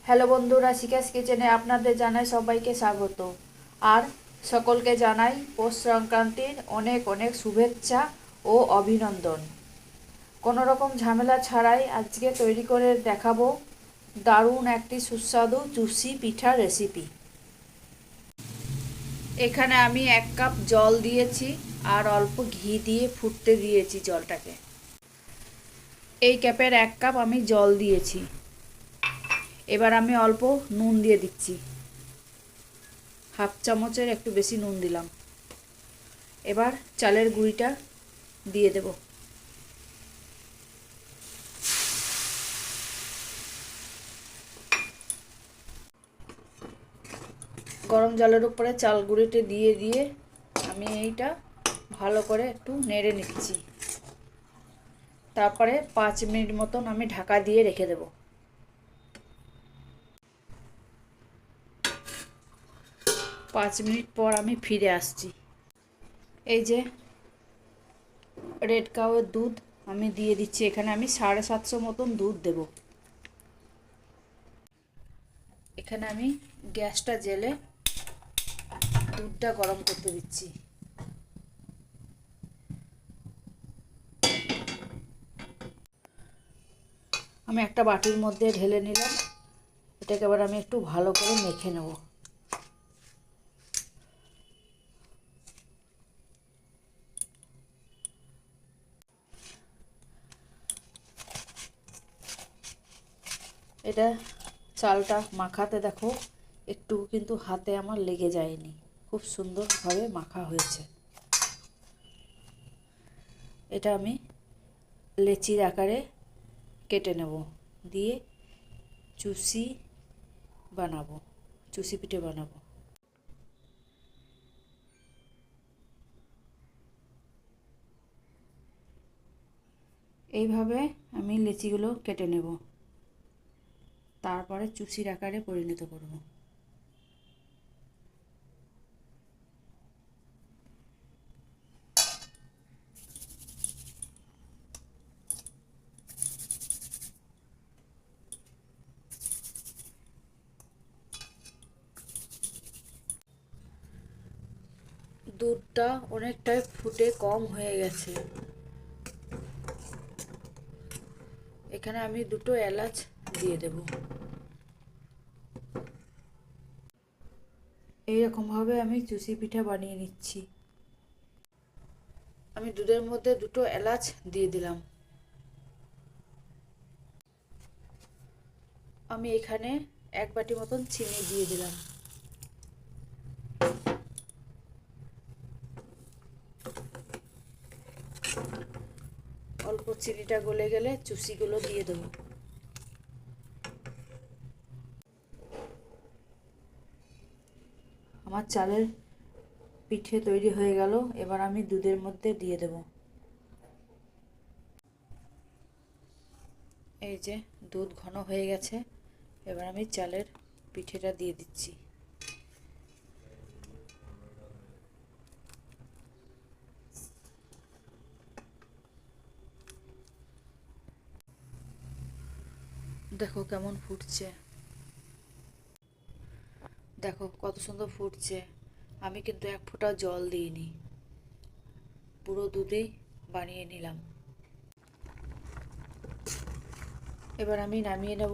Hello বন্ধুরা, শিকাস কিচেনে আপনাদের জানাই সবাইকে স্বাগত। আর সকলকে জানাই পৌষ সংক্রান্তির অনেক অনেক শুভেচ্ছা ও অভিনন্দন। কোনো রকম ঝামেলা ছাড়াই আজকে তৈরি করে দেখাবো দারুণ একটি সুস্বাদু জুসি পিঠা রেসিপি। এখানে আমি 1 কাপ জল দিয়েছি আর অল্প ঘি দিয়ে ফুটতে দিয়েছি জলটাকে। এই কাপের 1 কাপ আমি জল দিয়েছি। এবার আমি অল্প নুন দিয়ে দিচ্ছি, হাফ চামচের একটু বেশি নুন দিলাম। এবার চালের গুঁড়িটা দিয়ে দেব। গরম জলের উপরে চাল গুঁড়িটা দিয়ে দিয়ে আমি এইটা ভালো করে একটু নেড়ে নিচ্ছি। তারপরে 5 মিনিট মতন আমি ঢাকা দিয়ে রেখে দেব। 5 মিনিট পর আমি ফিরে আসছি। এই যে রেড কাউয়ের দুধ আমি দিয়ে দিচ্ছি। এখানে আমি 750 মতন দুধ দেব। এখানে আমি গ্যাসটা জ্বেলে দুধটা গরম করতে দিচ্ছি। আমি একটা বাটির মধ্যে ঢেলে নিলাম। এটাকে এবার আমি একটু ভালো করে মেখে নেব। এটা চালটা মাখাতে দেখো একটু কিন্তু হাতে আমার লেগে যায়নি, খুব সুন্দরভাবে মাখা হয়েছে। এটা আমি লেচির আকারে কেটে নেব, দিয়ে চুষি বানাবো, চুষি পিঠে বানাবো। এইভাবে আমি লেচিগুলো কেটে নেব, তারপরে চুষির আকারে পরিণত করব। দুধটা অনেকটাই ফুটে কম হয়ে গেছে। এখানে আমি 2টো এলাচ দিয়ে দেব। এইরকমভাবে আমি চুষি পিঠা বানিয়ে নিচ্ছি। আমি দুধের মধ্যে 2টো এলাচ দিয়ে দিলাম। আমি এখানে 1 বাটি মতন চিনি দিয়ে দিলাম। অল্প চিনিটা গলে গেলে চুষিগুলো দিয়ে দেব। আমার চালের পিঠে তৈরি হয়ে গেল। এবার আমি দুধের মধ্যে দিয়ে দেব। এই যে দুধ ঘন হয়ে গেছে। এবার আমি চালের পিঠেটা দিয়ে দিচ্ছি। দেখো কেমন ফুটছে, দেখো কত সুন্দর ফুটছে। আমি কিন্তু 1 ফোঁটা জল দিইনি, পুরো দুধেই বানিয়ে নিলাম। এবার আমি নামিয়ে নেব।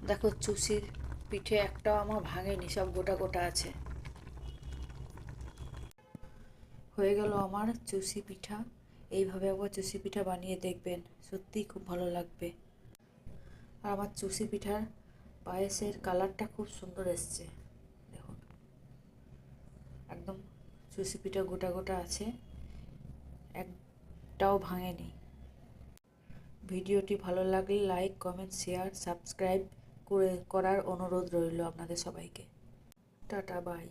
দেখো চুষির পিঠে একটাও আমার ভাঙেনি, সব গোটা গোটা আছে। হয়ে গেল আমার চুষি পিঠা। এইভাবে একবার চুষি পিঠা বানিয়ে দেখবেন, সত্যিই খুব ভালো লাগবে। আর আমার চুষি পিঠার পায়েসের কালারটা খুব সুন্দর এসছে। দেখুন একদম চুষি পিঠা গোটা গোটা আছে, একটাও ভাঙেনি। ভিডিওটি ভালো লাগলে লাইক, কমেন্ট, শেয়ার, সাবস্ক্রাইব করার অনুরোধ রইল আপনাদের সবাইকে। Tata, by.